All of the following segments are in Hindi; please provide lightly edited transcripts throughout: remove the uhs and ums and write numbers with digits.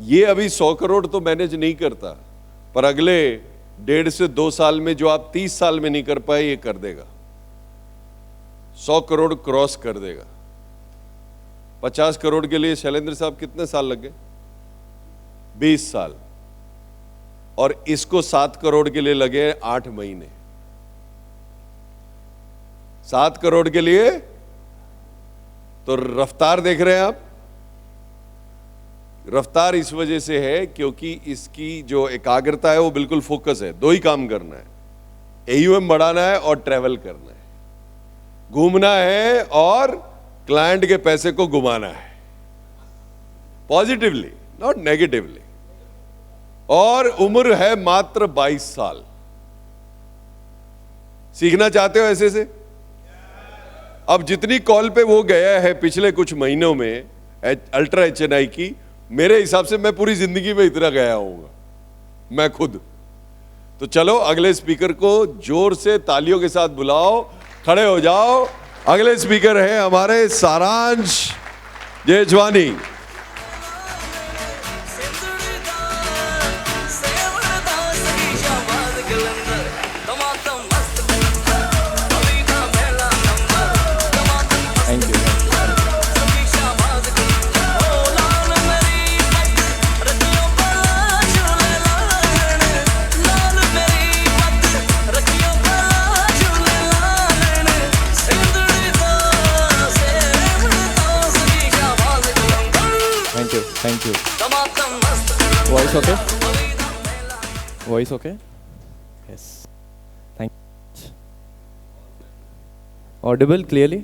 ये अभी 100 करोड़ तो मैनेज नहीं करता, पर अगले 1.5 से 2 साल में जो आप 30 साल में नहीं कर पाए ये कर देगा। 100 करोड़ क्रॉस कर देगा। 50 करोड़ के लिए शैलेंद्र साहब कितने साल लग गए? 20 साल। और इसको 7 करोड़ के लिए लगे 8 महीने। 7 करोड़ के लिए तो रफ्तार देख रहे हैं आप। रफ्तार इस वजह से है क्योंकि इसकी जो एकाग्रता है वो बिल्कुल फोकस है। 2 ही काम करना है, AUM बढ़ाना है और ट्रैवल करना है, घूमना है और क्लाइंट के पैसे को घुमाना है, पॉजिटिवली नॉट नेगेटिवली। और उम्र है मात्र 22 साल। सीखना चाहते हो ऐसे से? अब जितनी कॉल पे वो गया है पिछले कुछ महीनों में अल्ट्रा HNI की, मेरे हिसाब से मैं पूरी जिंदगी में इतना गया हूंगा मैं खुद। तो चलो अगले स्पीकर को जोर से तालियों के साथ बुलाओ, खड़े हो जाओ। अगले स्पीकर है हमारे सारांश Jethwani. Thank you. Voice okay? Voice okay? Yes. Thank you. Audible clearly?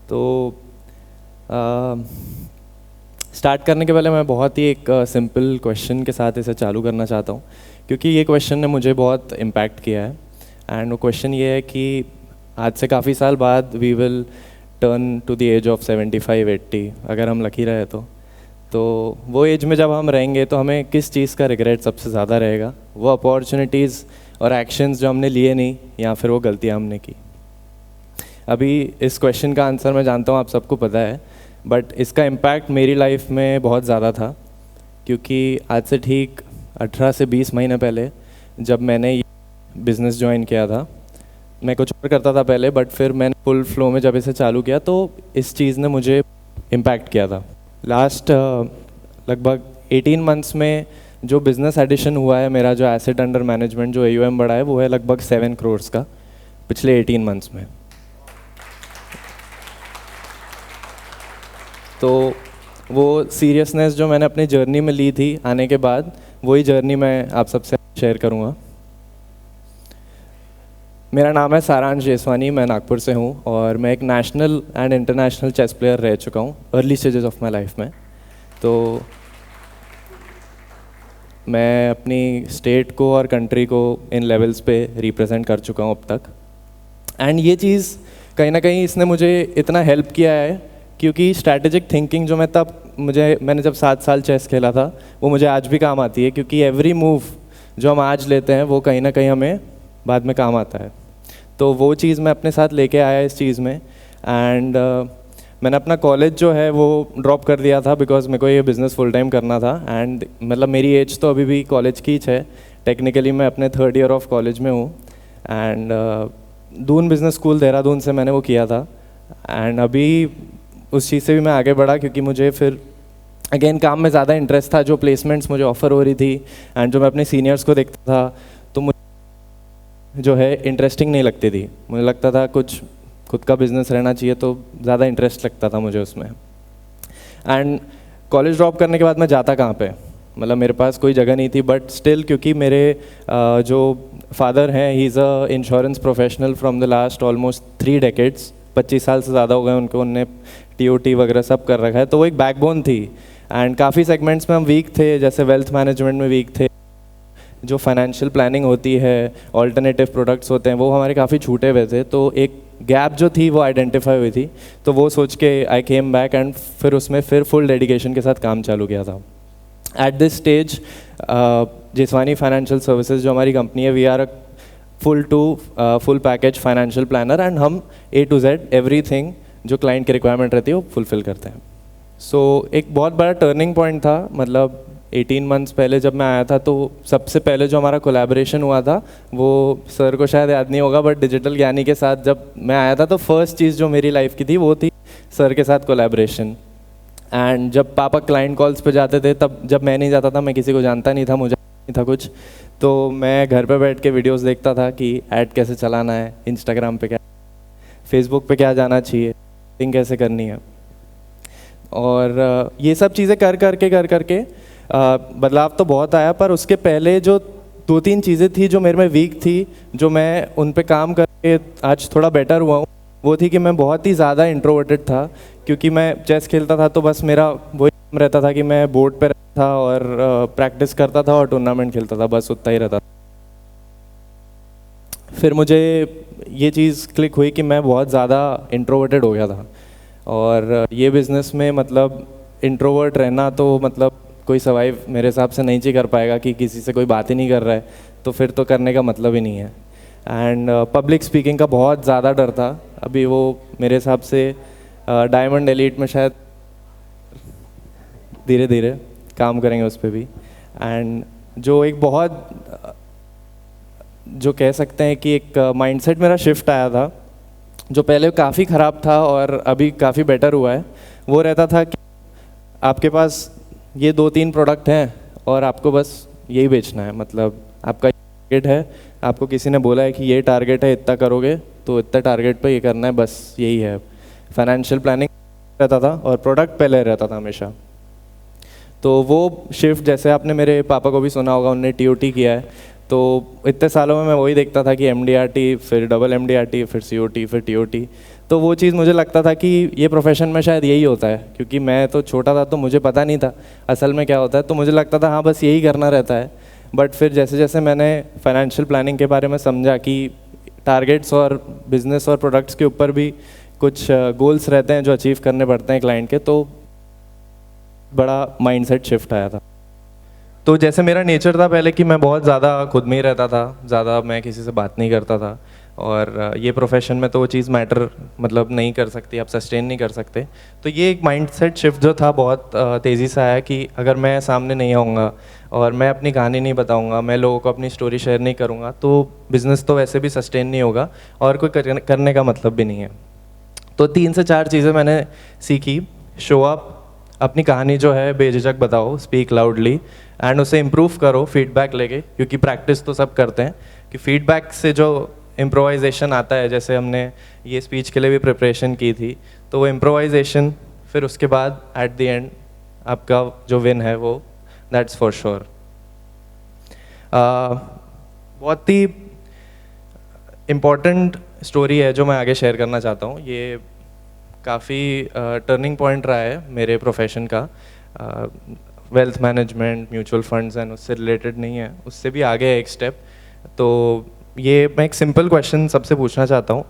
तो स्टार्ट करने के पहले मैं बहुत ही एक सिंपल क्वेश्चन के साथ इसे चालू करना चाहता हूँ, क्योंकि ये क्वेश्चन ने मुझे बहुत इम्पैक्ट किया है। एंड वो क्वेश्चन ये है कि आज से काफ़ी साल बाद we will turn to the age of 75-80, अगर हम लकी रहे तो वो एज में जब हम रहेंगे तो हमें किस चीज़ का रिग्रेट सबसे ज़्यादा रहेगा? वो अपॉर्चुनिटीज़ और एक्शंस जो हमने लिए नहीं, या फिर वो गलतियाँ हमने की। अभी इस क्वेश्चन का आंसर मैं जानता हूँ आप सबको पता है, बट इसका इम्पैक्ट मेरी लाइफ में बहुत ज़्यादा था, क्योंकि आज से ठीक 18 से 20 महीने पहले जब मैंने बिज़नेस ज्वाइन किया था, मैं कुछ और करता था पहले, बट फिर मैंने फुल फ्लो में जब इसे चालू किया तो इस चीज़ ने मुझे इम्पैक्ट किया था। लास्ट लगभग 18 मंथ्स में जो बिज़नेस एडिशन हुआ है मेरा, जो एसेट अंडर मैनेजमेंट, जो AUM बढ़ा है, वो है लगभग 7 करोड़ का पिछले 18 मंथ्स में। तो वो सीरियसनेस जो मैंने अपनी जर्नी में ली थी आने के बाद, वही जर्नी मैं आप सबसे शेयर करूँगा। मेरा नाम है सारांश जेठवानी, मैं नागपुर से हूँ और मैं एक national and international chess player रह चुका हूँ early stages of my life में। तो मैं अपनी स्टेट को और कंट्री को इन लेवल्स पे रिप्रेजेंट कर चुका हूँ अब तक। एंड ये चीज़ कहीं ना कहीं इसने मुझे इतना हेल्प किया है, क्योंकि स्ट्रैटेजिक थिंकिंग जो मैंने जब 7 साल चेस खेला था, वो मुझे आज भी काम आती है, क्योंकि एवरी मूव जो हम आज लेते हैं वो कहीं ना कहीं हमें बाद में काम आता है। तो वो चीज़ मैं अपने साथ लेके आया इस चीज़ में। एंड मैंने अपना कॉलेज जो है वो ड्रॉप कर दिया था, बिकॉज मेरे को ये बिज़नेस फुल टाइम करना था। एंड मतलब मेरी एज तो अभी भी कॉलेज की है, टेक्निकली मैं अपने 3rd ईयर ऑफ कॉलेज में हूँ। And Doon business school Dehradun से मैंने वो किया था। एंड अभी उस चीज़ से भी मैं आगे बढ़ा, क्योंकि मुझे फिर अगेन काम में ज़्यादा इंटरेस्ट था। जो प्लेसमेंट्स मुझे ऑफ़र हो रही थी एंड जो मैं अपने सीनियर्स को देखता था, तो मुझे जो है इंटरेस्टिंग नहीं लगती थी। मुझे लगता था कुछ खुद का बिज़नेस रहना चाहिए, तो ज़्यादा इंटरेस्ट लगता था मुझे उसमें। एंड कॉलेज ड्रॉप करने के बाद मैं जाता कहाँ पे, मतलब मेरे पास कोई जगह नहीं थी। बट स्टिल, क्योंकि मेरे जो फादर हैं, he is a insurance professional from the last almost 3 decades, 25 साल से ज़्यादा हो गए उनको, उनने TOT वगैरह सब कर रखा है। तो वो एक बैकबोन थी। एंड काफ़ी सेगमेंट्स में हम वीक थे, जैसे वेल्थ मैनेजमेंट में वीक थे, जो फाइनेंशियल प्लानिंग होती है, ऑल्टरनेटिव प्रोडक्ट्स होते हैं, वो हमारे काफ़ी छूटे हुए थे। तो एक गैप जो थी वो आइडेंटिफाई हुई थी। तो वो सोच के आई केम बैक एंड फिर उसमें फुल डेडिकेशन के साथ काम चालू किया था। At this stage Jethwani financial services जो हमारी कंपनी है, we are a full package financial planner, and हम A to Z एवरीथिंग जो क्लाइंट की रिक्वायरमेंट रहती है वो फुलफिल करते हैं। एक बहुत बड़ा टर्निंग पॉइंट था, मतलब 18 मंथ्स पहले जब मैं आया था तो सबसे पहले जो हमारा कोलैबोरेशन हुआ था वो सर को शायद याद नहीं होगा, बट डिजिटल ज्ञानी के साथ जब मैं आया था तो फर्स्ट चीज़ जो मेरी लाइफ की थी वो थी सर के साथ कोलैबोरेशन। एंड जब पापा क्लाइंट कॉल्स पे जाते थे, तब जब मैं नहीं जाता था, मैं किसी को जानता नहीं था, मुझे नहीं था कुछ, तो मैं घर पे बैठ के वीडियोस देखता था कि ऐड कैसे चलाना है, इंस्टाग्राम पे क्या, फेसबुक पे क्या जाना चाहिए, थिंग कैसे करनी है। और ये सब चीज़ें कर करके बदलाव तो बहुत आया, पर उसके पहले जो 2-3 चीज़ें थी जो मेरे में वीक थी, जो मैं उन पे काम करके आज थोड़ा बेटर हुआ हूँ, वो थी कि मैं बहुत ही ज़्यादा इंट्रोवर्टेड था। क्योंकि मैं चेस खेलता था तो बस मेरा वही काम रहता था कि मैं बोर्ड पे रहता था और प्रैक्टिस करता था और टूर्नामेंट खेलता था, बस उतना ही रहता था। फिर मुझे ये चीज़ क्लिक हुई कि मैं बहुत ज़्यादा इंट्रोवर्टेड हो गया था, और ये बिज़नेस में मतलब इंट्रोवर्ट रहना तो मतलब कोई सर्वाइव मेरे हिसाब से नहीं कर पाएगा, कि किसी से कोई बात ही नहीं कर रहा है तो फिर तो करने का मतलब ही नहीं है। एंड पब्लिक स्पीकिंग का बहुत ज़्यादा डर था। अभी वो मेरे हिसाब से डायमंड एलीट में शायद धीरे धीरे काम करेंगे उस पर भी। एंड जो एक बहुत जो कह सकते हैं कि एक माइंडसेट मेरा शिफ्ट आया था, जो पहले काफ़ी ख़राब था और अभी काफ़ी बेटर हुआ है, वो रहता था कि आपके पास ये 2-3 प्रोडक्ट हैं और आपको बस यही बेचना है, मतलब आपका टारगेट है, आपको किसी ने बोला है कि ये टारगेट है, इतना करोगे तो इतना टारगेट पे ये करना है, बस यही है। फाइनेंशियल प्लानिंग रहता था और प्रोडक्ट पहले रहता था हमेशा। तो वो शिफ्ट, जैसे आपने मेरे पापा को भी सुना होगा, उन्होंने TOT किया है, तो इतने सालों में मैं वही देखता था कि MDRT, फिर डबल MDRT, फिर COT, फिर TOT। तो वो चीज़ मुझे लगता था कि ये प्रोफेशन में शायद यही होता है, क्योंकि मैं तो छोटा था तो मुझे पता नहीं था असल में क्या होता है, तो मुझे लगता था हाँ बस यही करना रहता है। बट फिर जैसे जैसे मैंने फाइनेंशियल प्लानिंग के बारे में समझा कि टारगेट्स और बिजनेस और प्रोडक्ट्स के ऊपर भी कुछ गोल्स रहते हैं जो अचीव करने पड़ते हैं क्लाइंट के, तो बड़ा माइंडसेट शिफ्ट आया था। तो जैसे मेरा नेचर था पहले कि मैं बहुत ज़्यादा खुद में ही रहता था, ज़्यादा मैं किसी से बात नहीं करता था, और ये प्रोफेशन में तो वो चीज़ मैटर मतलब नहीं कर सकती, आप सस्टेन नहीं कर सकते। तो ये एक माइंडसेट शिफ्ट जो था बहुत तेज़ी से आया कि अगर मैं सामने नहीं आऊँगा और मैं अपनी कहानी नहीं बताऊँगा, मैं लोगों को अपनी स्टोरी शेयर नहीं करूँगा, तो बिज़नेस तो वैसे भी सस्टेन नहीं होगा और कोई करने का मतलब भी नहीं है। तो 3 से 4 चीज़ें मैंने सीखी। शो अप, अपनी कहानी जो है बेझिझक बताओ, स्पीक लाउडली, एंड उसे इम्प्रूव करो फीडबैक लेके, क्योंकि प्रैक्टिस तो सब करते हैं कि फीडबैक से जो इम्प्रोवाइजेशन आता है, जैसे हमने ये स्पीच के लिए भी प्रिपरेशन की थी, तो वो इम्प्रोवाइजेशन फिर उसके बाद एट द एंड आपका जो विन है वो दैट्स फॉर श्योर। बहुत ही इम्पॉर्टेंट स्टोरी है जो मैं आगे शेयर करना चाहता हूँ। ये काफ़ी टर्निंग पॉइंट रहा है मेरे प्रोफेशन का। Wealth management, mutual funds and उससे रिलेटेड नहीं है, उससे भी आगे है एक स्टेप। तो ये मैं एक सिंपल क्वेश्चन सबसे पूछना चाहता हूँ,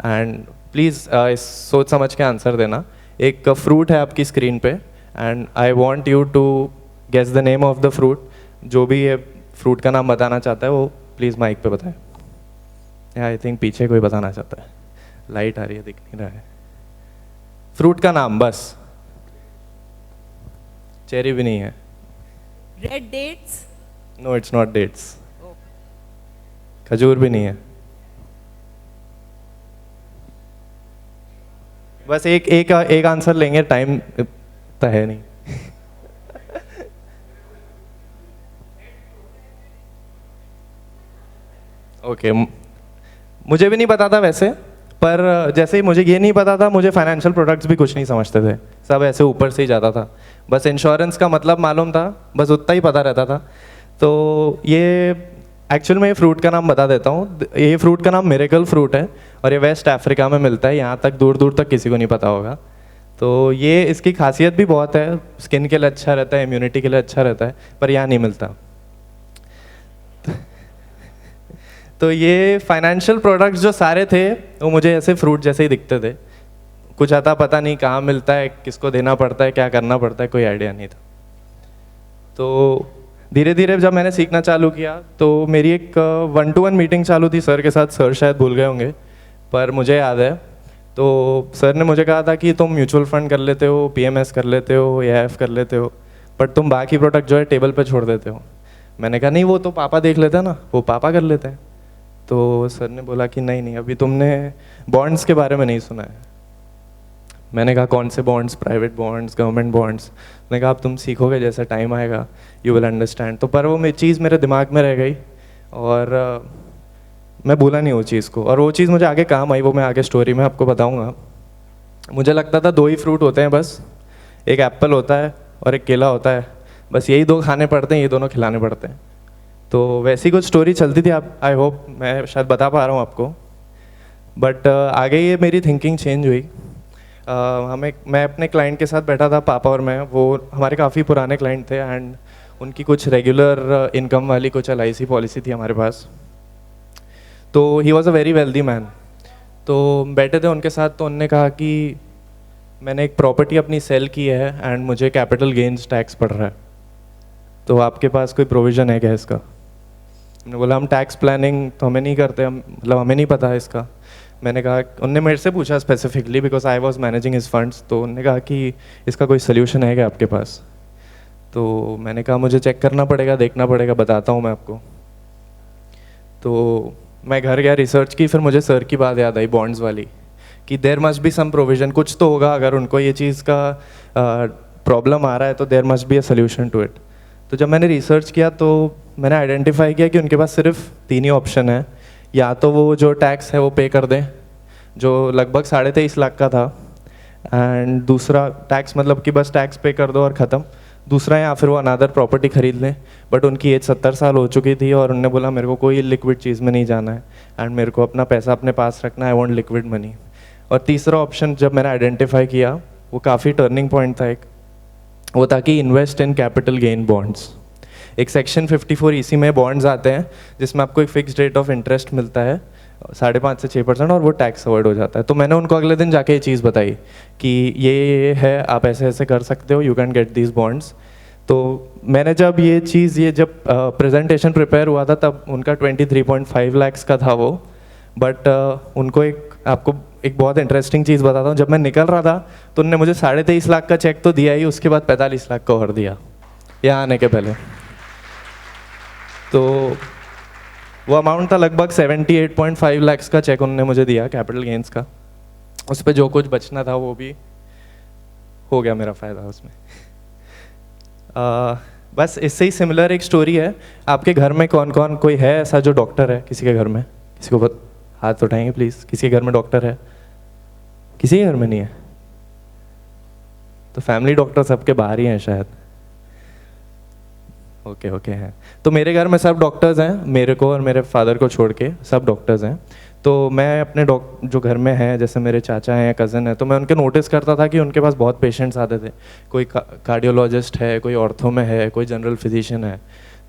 एंड प्लीज़ इस सोच समझ के आंसर देना। एक फ्रूट है आपकी स्क्रीन पे, and I want you to guess the name of the fruit. जो भी ये फ्रूट का नाम बताना चाहता है वो प्लीज़ माइक पे बताए। आई थिंक पीछे कोई बताना चाहता है, लाइट आ रही है, दिख नहीं रहा है। फ्रूट का नाम बस। चेरी भी नहीं है। Red dates? No, it's not dates. खजूर भी नहीं है। बस एक आंसर लेंगे, टाइम तो है नहीं। ओके, मुझे भी नहीं पता था वैसे, पर जैसे ही मुझे ये नहीं पता था, मुझे फाइनेंशियल प्रोडक्ट्स भी कुछ नहीं समझते थे, सब ऐसे ऊपर से ही जाता था। बस इंश्योरेंस का मतलब मालूम था, बस उतना ही पता रहता था। तो ये एक्चुअल में ये फ्रूट का नाम बता देता हूँ। ये फ्रूट का नाम मिरेकल फ्रूट है और ये वेस्ट अफ्रीका में मिलता है। यहाँ तक दूर दूर तक किसी को नहीं पता होगा। तो ये इसकी खासियत भी बहुत है, स्किन के लिए अच्छा रहता है, इम्यूनिटी के लिए अच्छा रहता है, पर यहाँ नहीं मिलता। तो ये फाइनेंशियल प्रोडक्ट्स जो सारे थे वो मुझे ऐसे फ्रूट जैसे ही दिखते थे, कुछ आता पता नहीं कहाँ मिलता है, किसको देना पड़ता है, क्या करना पड़ता है, कोई आइडिया नहीं था। तो धीरे धीरे जब मैंने सीखना चालू किया तो मेरी एक 1-to-1 मीटिंग चालू थी सर के साथ। सर शायद भूल गए होंगे पर मुझे याद है। तो सर ने मुझे कहा था कि तुम म्यूचुअल फंड कर लेते हो, पीएमएस कर लेते हो, एआईएफ कर लेते हो, बट तुम बाकी प्रोडक्ट जो है टेबल पे छोड़ देते हो। मैंने कहा नहीं, वो तो पापा देख लेते हैं ना, वो पापा कर लेते हैं। तो सर ने बोला कि नहीं नहीं, अभी तुमने बॉन्ड्स के बारे में नहीं सुना है। मैंने कहा कौन से bonds? Private bonds, government bonds? मैंने कहा अब तुम सीखोगे, जैसा टाइम आएगा यू विल अंडरस्टैंड। तो पर वो चीज़ मेरे दिमाग में रह गई और मैं भूला नहीं वो चीज़ को, और वो चीज़ मुझे आगे काम आई, वो मैं आगे स्टोरी में आपको बताऊंगा। मुझे लगता था दो ही फ्रूट होते हैं बस, एक एप्पल होता है और एक केला होता है, बस यही दो खाने पड़ते हैं, ये दोनों खिलाने पड़ते हैं। तो वैसी कुछ स्टोरी चलती थी, आप आई होप मैं शायद बता पा रहा हूँ आपको। बट आगे ये मेरी थिंकिंग चेंज हुई। मैं अपने क्लाइंट के साथ बैठा था, पापा और मैं, वो हमारे काफ़ी पुराने क्लाइंट थे एंड उनकी कुछ रेगुलर इनकम वाली कुछ LIC पॉलिसी थी हमारे पास। तो he was a very wealthy man. तो बैठे थे उनके साथ, तो उनने कहा कि मैंने एक प्रॉपर्टी अपनी सेल की है एंड मुझे कैपिटल गेन्स टैक्स पड़ रहा है, तो आपके पास कोई प्रोविज़न है क्या इसका? मैंने बोला हम टैक्स प्लानिंग तो हमें नहीं करते, हम मतलब हमें नहीं पता है इसका। मैंने कहा, उनने मेरे से पूछा specifically because I was managing his funds, तो उनने कहा कि इसका कोई सोल्यूशन है क्या आपके पास? तो मैंने कहा मुझे चेक करना पड़ेगा, देखना पड़ेगा, बताता हूँ मैं आपको। तो मैं घर गया, रिसर्च की, फिर मुझे सर की बात याद आई बॉन्ड्स वाली, कि there must be some provision, कुछ तो होगा, अगर उनको ये चीज़ का प्रॉब्लम आ रहा है तो there must be a solution to it. तो जब मैंने रिसर्च किया तो मैंने आइडेंटिफाई किया कि उनके पास सिर्फ 3 ही ऑप्शन है, या तो वो जो टैक्स है वो पे कर दें, जो लगभग 23.5 लाख का था, एंड दूसरा टैक्स मतलब कि बस टैक्स पे कर दो और ख़त्म। दूसरा, या फिर वो अनादर प्रॉपर्टी खरीद लें, बट उनकी एज 70 साल हो चुकी थी और उनने बोला मेरे को कोई लिक्विड चीज़ में नहीं जाना है एंड मेरे को अपना पैसा अपने पास रखना है, आई वांट लिक्विड मनी। और तीसरा ऑप्शन जब मैंने आइडेंटिफाई किया, वो काफ़ी टर्निंग पॉइंट था एक, वो था कि invest in capital gain bonds. एक सेक्शन 54 EC में बॉन्ड्स आते हैं जिसमें आपको एक फिक्स्ड रेट ऑफ इंटरेस्ट मिलता है 5.5 से 6%, और वो टैक्स अवॉइड हो जाता है। तो मैंने उनको अगले दिन जाके ये चीज़ बताई कि ये है, आप ऐसे ऐसे कर सकते हो, you can get these bonds. तो मैंने जब ये जब प्रेजेंटेशन प्रिपेयर हुआ था तब उनका 23.5 लाख का था वो, बट उनको आपको एक बहुत इंटरेस्टिंग चीज़ बताता हूँ। जब मैं निकल रहा था तो उन्होंने मुझे 23.5 लाख का चेक तो दिया ही, उसके बाद 45 लाख का और दिया यहाँ आने के पहले। तो वो अमाउंट था लगभग 78.5 लाख का चेक उन्होंने मुझे दिया कैपिटल गेन्स का। उस पर जो कुछ बचना था वो भी हो गया मेरा फ़ायदा उसमें। बस इससे ही सिमिलर एक स्टोरी है। आपके घर में कौन कौन कोई है ऐसा जो डॉक्टर है? किसी के घर में? किसी को हाथ उठाएंगे प्लीज़। किसी के घर में डॉक्टर है? किसी के घर में नहीं है? तो फैमिली डॉक्टर सबके बाहर ही हैं शायद। ओके हैं। तो मेरे घर में सब डॉक्टर्स हैं, मेरे को और मेरे फादर को छोड़ के सब डॉक्टर्स हैं। तो मैं अपने जो घर में हैं, जैसे मेरे चाचा हैं, कज़न है, तो मैं उनके नोटिस करता था कि उनके पास बहुत पेशेंट्स आते थे। कोई कार्डियोलॉजिस्ट है, कोई ऑर्थो में है, कोई जनरल फिजिशियन है।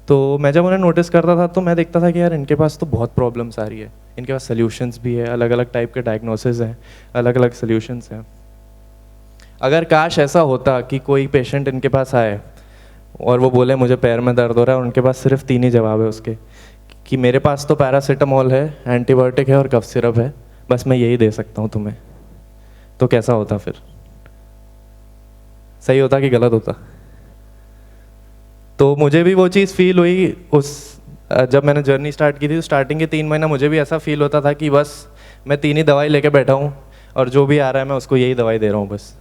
तो मैं जब उन्हें नोटिस करता था तो मैं देखता था कि यार इनके पास तो बहुत प्रॉब्लम्स आ रही है, इनके पास सोल्यूशंस भी है, अलग अलग टाइप के डायग्नोसिस हैं, अलग अलग सोल्यूशंस हैं। अगर काश ऐसा होता कि कोई पेशेंट इनके पास आए और वो बोले मुझे पैर में दर्द हो रहा है, और उनके पास सिर्फ 3 ही जवाब है उसके, कि मेरे पास तो पैरासीटामोल है, एंटीबायोटिक है और कफ सिरप है, बस मैं यही दे सकता हूँ तुम्हें, तो कैसा होता फिर? सही होता कि गलत होता? तो मुझे भी वो चीज़ फील हुई जब मैंने जर्नी स्टार्ट की थी। तो स्टार्टिंग के 3 महीना मुझे भी ऐसा फील होता था कि बस मैं 3 ही दवाई लेके बैठा हूँ और जो भी आ रहा है मैं उसको यही दवाई दे रहा हूँ बस।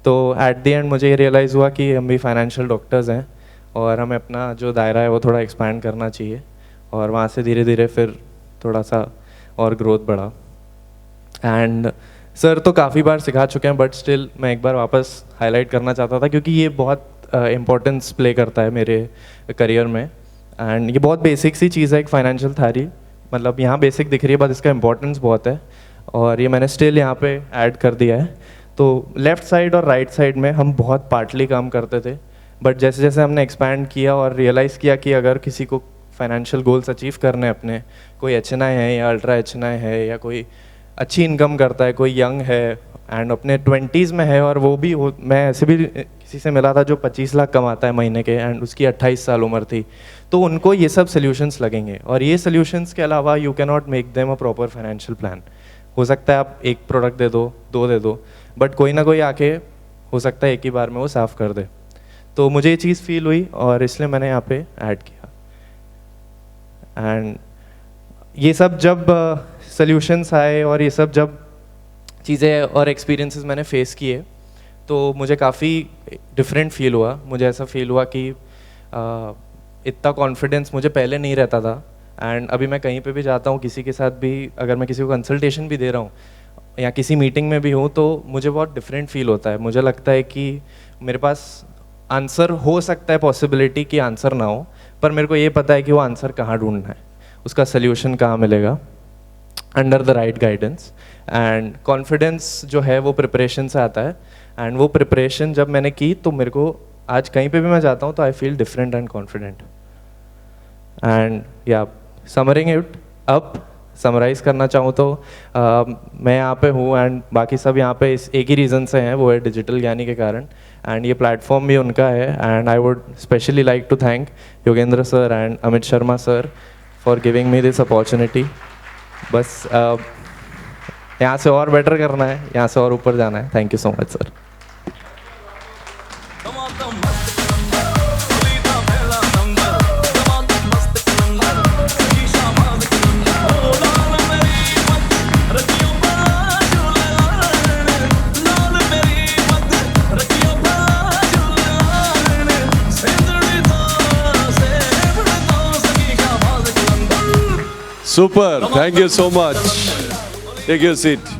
तो एट द एंड मुझे ये रियलाइज़ हुआ कि हम भी फाइनेंशियल डॉक्टर्स हैं और हमें अपना जो दायरा है वो थोड़ा एक्सपैंड करना चाहिए, और वहाँ से धीरे धीरे फिर थोड़ा सा और ग्रोथ बढ़ा। एंड सर तो काफ़ी बार सिखा चुके हैं, बट स्टिल मैं एक बार वापस हाईलाइट करना चाहता था क्योंकि ये बहुत इम्पोर्टेंस प्ले करता है मेरे करियर में। एंड ये बहुत बेसिक सी चीज़ है, एक फाइनेंशियल थ्योरी, मतलब यहाँ बेसिक दिख रही है बट इसका इम्पोर्टेंस बहुत है, और ये मैंने स्टिल यहाँ पे ऐड कर दिया है। तो लेफ़्ट साइड और राइट साइड में हम बहुत पार्टली काम करते थे, बट जैसे जैसे हमने एक्सपैंड किया और रियलाइज़ किया कि अगर किसी को फाइनेंशियल गोल्स अचीव करने अपने, कोई HNI है या अल्ट्रा HNI है या कोई अच्छी इनकम करता है, कोई यंग है एंड अपने 20s में है, और वो भी मैं ऐसे भी किसी से मिला था जो 25 लाख कमाता है महीने के एंड उसकी 28 साल उम्र थी, तो उनको ये सब सोल्यूशंस लगेंगे। और ये सोल्यूशंस के अलावा you can not make them a proper financial plan. हो सकता है आप एक प्रोडक्ट दे दो, 2 दे दो, बट कोई ना कोई आके हो सकता है एक ही बार में वो साफ़ कर दे। तो मुझे ये चीज़ फील हुई और इसलिए मैंने यहाँ पे ऐड किया। एंड ये सब जब सॉल्यूशंस आए और ये सब जब चीज़ें और एक्सपीरियंसेस मैंने फेस किए तो मुझे काफ़ी डिफरेंट फील हुआ। मुझे ऐसा फील हुआ कि इतना कॉन्फिडेंस मुझे पहले नहीं रहता था। एंड अभी मैं कहीं पे भी जाता हूँ, किसी के साथ भी अगर मैं किसी को कंसल्टेशन भी दे रहा हूँ या किसी मीटिंग में भी हूँ तो मुझे बहुत डिफरेंट फील होता है। मुझे लगता है कि मेरे पास आंसर हो सकता है, पॉसिबिलिटी कि आंसर ना हो, पर मेरे को ये पता है कि वो आंसर कहाँ ढूंढना है, उसका सल्यूशन कहाँ मिलेगा, under the right guidance. And confidence जो है वो प्रिपरेशन से आता है। एंड वो प्रिपरेशन जब मैंने की तो मेरे को आज कहीं पे भी मैं जाता हूँ तो I feel different and confident. And या समरिंग इट अप, समराइज़ करना चाहूँ तो मैं यहाँ पे हूँ एंड बाकी सब यहाँ पे इस एक ही रीज़न से हैं, वो है डिजिटल ज्ञानी के कारण। एंड ये प्लेटफॉर्म भी उनका है। And I would specially like to thank Yogendra sir and Amit Sharma sir for giving me this opportunity. बस यहाँ से और बेटर करना है, यहाँ से और ऊपर जाना है। Thank you so much sir. Super. Thank you so much. Take your seat.